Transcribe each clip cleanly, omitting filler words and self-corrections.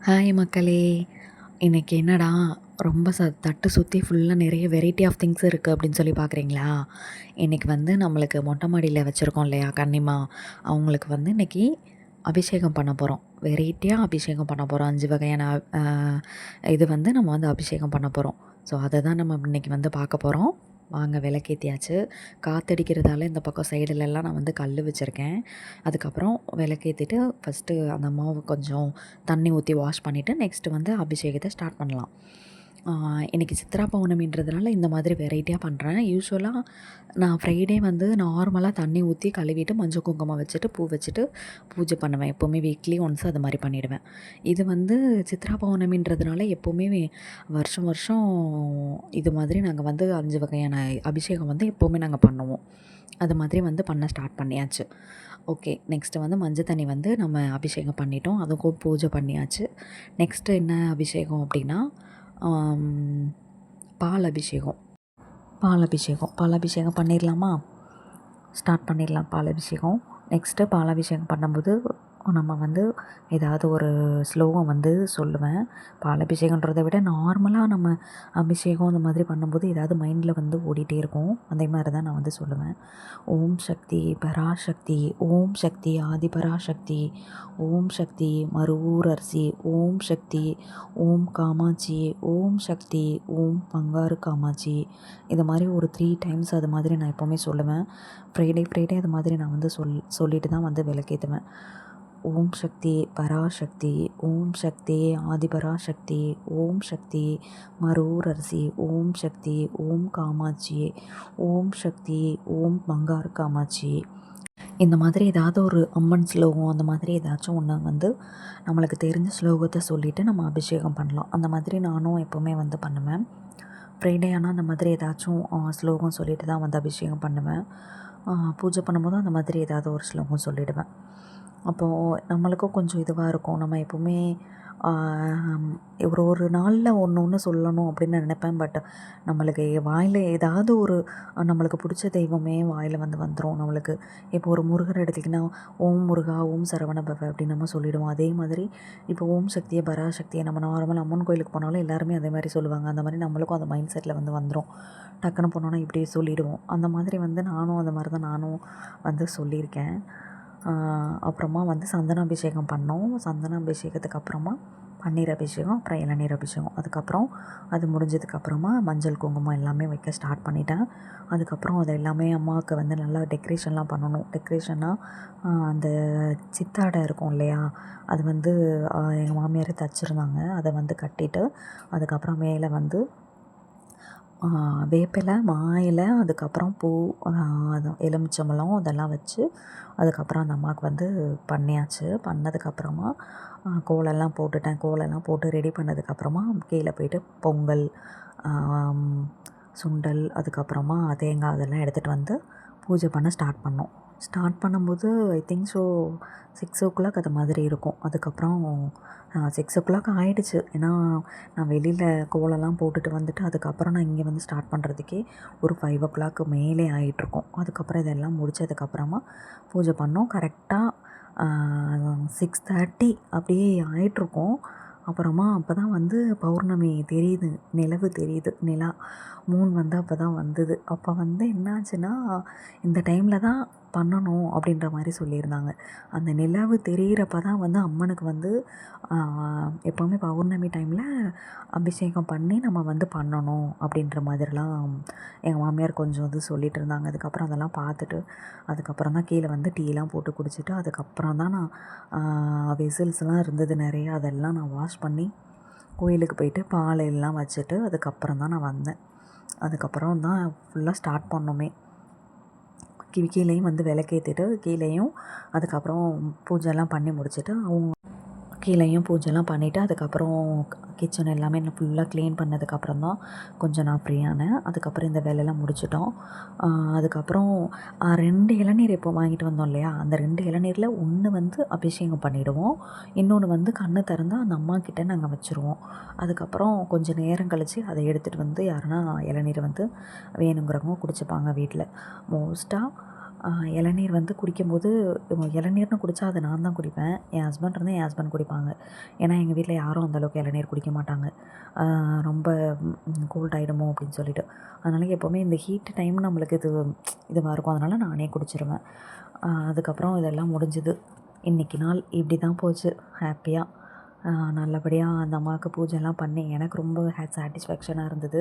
Hi மக்களே! இன்னைக்கு என்னடா ரொம்ப தட்டு சுத்தி ஃபுல்லா நிறைய வெரைட்டி ஆஃப் திங்ஸ் இருக்குது அப்படின்னு சொல்லி பார்க்குறீங்களா? இன்னைக்கு வந்து நம்மளுக்கு மொட்டை மாடியில வச்சுருக்கோம் இல்லையா கன்னிமா, அவங்களுக்கு வந்து இன்னைக்கு அபிஷேகம் பண்ண போகிறோம். வெரைட்டியா அபிஷேகம் பண்ண போகிறோம். 5 வகையான அ இது வந்து நம்ம வந்து அபிஷேகம் பண்ண போகிறோம். ஸோ அத தான் நம்ம இன்னைக்கு வந்து பார்க்க போகிறோம். வாங்க விளக்கேத்தியாச்சு. காத்தடிக்கிறதால இந்த பக்கம் சைடுலலாம் நான் வந்து கல் வச்சுருக்கேன். அதுக்கப்புறம் விளக்கேத்திட்டு ஃபஸ்ட்டு அந்த மாவு கொஞ்சம் தண்ணி ஊற்றி வாஷ் பண்ணிவிட்டு நெக்ஸ்ட்டு வந்து அபிஷேகத்தை ஸ்டார்ட் பண்ணலாம். இன்றைக்கி சித்ரா பௌர்ணமின்றதுனால இந்த மாதிரி வெரைட்டியாக பண்ணுறேன். யூசுவலாக நான் ஃப்ரைடே வந்து நார்மலாக தண்ணி ஊற்றி கழுவிட்டு மஞ்சள் குங்குமம் வச்சுட்டு பூ வச்சுட்டு பூஜை பண்ணுவேன். எப்போவுமே வீக்லி ஒன்ஸ் அது மாதிரி பண்ணிவிடுவேன். இது வந்து சித்ரா பௌர்ணமின்றதுனால எப்போவுமே வருஷம் வருஷம் இது மாதிரி நாங்கள் வந்து 5 வகையான அபிஷேகம் வந்து எப்போவுமே நாங்கள் பண்ணுவோம். அது மாதிரி வந்து பண்ண ஸ்டார்ட் பண்ணியாச்சு. ஓகே. நெக்ஸ்ட்டு வந்து மஞ்சள் தண்ணி வந்து நம்ம அபிஷேகம் பண்ணிட்டோம். அதுக்கும் பூஜை பண்ணியாச்சு. நெக்ஸ்ட்டு என்ன அபிஷேகம் அப்படின்னா, பால் அபிஷேகம். பால் அபிஷேகம் பண்ணிடலாமா? ஸ்டார்ட் பண்ணிடலாம் பால் அபிஷேகம். நெக்ஸ்ட்டு பால் அபிஷேகம் பண்ணும்போது நம்ம வந்து ஏதாவது ஒரு ஸ்லோகம் வந்து சொல்லுவேன். பால் அபிஷேகன்றதை விட நார்மலாக நம்ம அபிஷேகம் அந்த மாதிரி பண்ணும்போது ஏதாவது மைண்டில் வந்து ஓடிட்டே இருக்கும். அதே மாதிரி தான் நான் வந்து சொல்லுவேன். ஓம் சக்தி பராசக்தி, ஓம் சக்தி ஆதி பராசக்தி, ஓம் சக்தி மருவூர் அரசி, ஓம் சக்தி, ஓம் காமாட்சி, ஓம் சக்தி, ஓம் பங்காரு காமாட்சி. இது மாதிரி ஒரு 3 டைம்ஸ் அது மாதிரி நான் எப்போவுமே சொல்லுவேன். ஃப்ரைடே அது மாதிரி நான் வந்து சொல்லிட்டு தான் வந்து விளக்கேற்றுவேன். ஓம் சக்தி பராசக்தி, ஓம் சக்தி ஆதிபராசக்தி, ஓம் சக்தி மருவூர் அரசி, ஓம் சக்தி, ஓம் காமாட்சி, ஓம் சக்தி, ஓம் பங்காரு காமாட்சி. இந்த மாதிரி ஏதாவது ஒரு அம்மன் ஸ்லோகம் அந்த மாதிரி ஏதாச்சும் ஒன்று வந்து நம்மளுக்கு தெரிஞ்ச ஸ்லோகத்தை சொல்லிவிட்டு நம்ம அபிஷேகம் பண்ணலாம். அந்த மாதிரி நானும் எப்போவுமே வந்து பண்ணுவேன். ஃப்ரைடே ஆனால் அந்த மாதிரி ஏதாச்சும் ஸ்லோகம் சொல்லிட்டு தான் வந்து அபிஷேகம் பண்ணுவேன். பூஜை பண்ணும்போதும் அந்த மாதிரி ஏதாவது ஒரு ஸ்லோகம் சொல்லிவிடுவேன். அப்போது நம்மளுக்கும் கொஞ்சம் இதுவாக இருக்கும். நம்ம எப்போவுமே ஒரு நாளில் ஒன்று சொல்லணும் அப்படின்னு நினைப்பேன். பட் நம்மளுக்கு வாயில் ஏதாவது ஒரு நம்மளுக்கு பிடிச்ச தெய்வமே வாயில் வந்து வந்துடும் நம்மளுக்கு. இப்போ ஒரு முருகர் எடுத்திங்கன்னா ஓம் முருகா, ஓம் சரவண பவ அப்படின்னு நம்ம சொல்லிவிடுவோம். அதே மாதிரி இப்போ ஓம் சக்தியை பராசக்தியை நம்ம நார்மல் அம்மன் கோயிலுக்கு போனாலும் எல்லாருமே அதே மாதிரி சொல்லுவாங்க. அந்த மாதிரி நம்மளுக்கும் அந்த மைண்ட் செட்டில் வந்து வந்துடும். டக்குன்னு போனோன்னா இப்படியே சொல்லிவிடுவோம். அந்த மாதிரி வந்து அந்த மாதிரி தான் நானும் வந்து சொல்லியிருக்கேன். அப்புறமா வந்து சந்தன அபிஷேகம் பண்ணோம். சந்தன அபிஷேகத்துக்கு அப்புறமா பன்னீர் அபிஷேகம், அப்புறம் இளநீர் அபிஷேகம். அதுக்கப்புறம் அது முடிஞ்சதுக்கப்புறமா மஞ்சள் குங்குமம் எல்லாமே வைக்க ஸ்டார்ட் பண்ணிட்டேன். அதுக்கப்புறம் அது எல்லாமே அம்மாவுக்கு வந்து நல்லா டெக்கரேஷன்லாம் பண்ணணும். அந்த சித்தாடை இருக்கும் இல்லையா, அது வந்து எங்கள் மாமியார் தைச்சிருந்தாங்க. அதை வந்து கட்டிட்டு அதுக்கப்புறம் மேலே வந்து வேப்பிலை, மா இலை, அதுக்கப்புறம் பூ, அது எலுமிச்சம்பழம் அதெல்லாம் வச்சு அதுக்கப்புறம் அந்த அம்மாவுக்கு வந்து பண்ணியாச்சு. பண்ணதுக்கப்புறமா கோலம்லாம் போட்டுட்டேன். கோலம்லாம் போட்டு ரெடி பண்ணதுக்கப்புறமா கீழே போயிட்டு பொங்கல், சுண்டல், அதுக்கப்புறமா தேங்காய் அதெல்லாம் எடுத்துகிட்டு வந்து பூஜை பண்ண ஸ்டார்ட் பண்ணோம். ஸ்டார்ட் பண்ணும்போது ஐ திங்க் ஸோ 6:00 அது மாதிரி இருக்கும். அதுக்கப்புறம் 6:00 ஆகிடுச்சு. ஏன்னா நான் வெளியில் கோலம்லாம் போட்டுட்டு வந்துட்டு அதுக்கப்புறம் நான் இங்கே வந்து ஸ்டார்ட் பண்ணுறதுக்கே ஒரு 5:00 மேலே ஆகிட்ருக்கும். அதுக்கப்புறம் இதெல்லாம் முடித்ததுக்கப்புறமா பூஜை பண்ணோம். கரெக்டாக 6:30 அப்படியே ஆகிட்ருக்கும். அப்புறமா அப்போ தான் வந்து பௌர்ணமி தெரியுது, நிலவு தெரியுது, மூன் வந்து அப்போ தான் வந்தது. அப்போ வந்து என்னாச்சுன்னா, இந்த டைமில் தான் பண்ணணும் அப்படின்ற மாதிரி சொல்லியிருந்தாங்க. அந்த நிலவு தெரிகிறப்ப தான் வந்து அம்மனுக்கு வந்து எப்போவுமே பௌர்ணமி டைமில் அபிஷேகம் பண்ணி நம்ம வந்து பண்ணணும் அப்படின்ற மாதிரிலாம் எங்கள் மாமியார் கொஞ்சம் இது சொல்லிகிட்டு இருந்தாங்க. அதுக்கப்புறம் அதெல்லாம் பார்த்துட்டு அதுக்கப்புறம் தான் கீழே வந்து டீலாம் போட்டு குடிச்சிட்டு அதுக்கப்புறம் தான் நான் வெசில்ஸ்லாம் இருந்தது நிறையா, அதெல்லாம் நான் வாஷ் பண்ணி கோயிலுக்கு போயிட்டு பால் எல்லாம் வச்சுட்டு அதுக்கப்புறம் தான் நான் வந்தேன். அதுக்கப்புறம் தான் ஃபுல்லாக ஸ்டார்ட் பண்ணோமே. கீழேயும் வந்து விளக்கேற்றிட்டு கீழேயும் அதுக்கப்புறம் பூஜைலாம் பண்ணி முடிச்சுட்டு கீழேயும் பூஜைலாம் பண்ணிவிட்டு அதுக்கப்புறம் கிச்சன் எல்லாமே நான் ஃபுல்லாக க்ளீன் பண்ணதுக்கப்புறம் தான் கொஞ்சம் நான் ஃப்ரீயானேன். அதுக்கப்புறம் இந்த வேலையெல்லாம் முடிச்சிட்டோம். அதுக்கப்புறம் 2 இளநீர் இப்போ வாங்கிட்டு வந்தோம் இல்லையா, அந்த 2 இளநீரில் ஒன்று வந்து அபிஷேகம் பண்ணிவிடுவோம். இன்னொன்று வந்து கண்ணு திறந்தா அந்த அம்மாக்கிட்ட நாங்கள் வச்சுருவோம். அதுக்கப்புறம் கொஞ்சம் நேரம் கழித்து அதை எடுத்துகிட்டு வந்து யாருன்னா இளநீரை வந்து வேணுங்கிறவங்க குடிச்சுப்பாங்க வீட்டில். மோஸ்ட்டாக இளநீர் வந்து குடிக்கும்போது இளநீர்னு குடித்தா அது நான் தான் குடிப்பேன். என் ஹஸ்பண்ட் இருந்தால் என் ஹஸ்பண்ட் குடிப்பாங்க. ஏன்னா எங்கள் வீட்டில் யாரும் அந்தளவுக்கு இளநீர் குடிக்க மாட்டாங்க. ரொம்ப கோல்ட் ஆகிடுமோ அப்படின்னு சொல்லிட்டு. அதனால் எப்போவுமே இந்த ஹீட் டைம் நம்மளுக்கு இதுவாக இருக்கும். அதனால் நானே குடிச்சிருவேன். அதுக்கப்புறம் இதெல்லாம் முடிஞ்சுது. இன்றைக்கி நாள் இப்படி தான் போச்சு ஹாப்பியாக. நல்லபடியாக அந்த அம்மாவுக்கு பூஜைலாம் பண்ணி எனக்கு ரொம்ப சாட்டிஸ்ஃபேக்ஷனாக இருந்தது.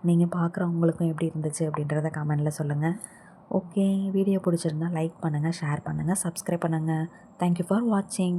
நீங்கள் பார்க்குறவங்களுக்கும் எப்படி இருந்துச்சு அப்படின்றத கமெண்டில் சொல்லுங்கள். ஓகே, வீடியோ பிடிச்சிருந்தா லைக் பண்ணுங்கள், ஷேர் பண்ணுங்கள், சப்ஸ்கிரைப் பண்ணுங்கள். தேங்க்யூ ஃபார் வாட்சிங்.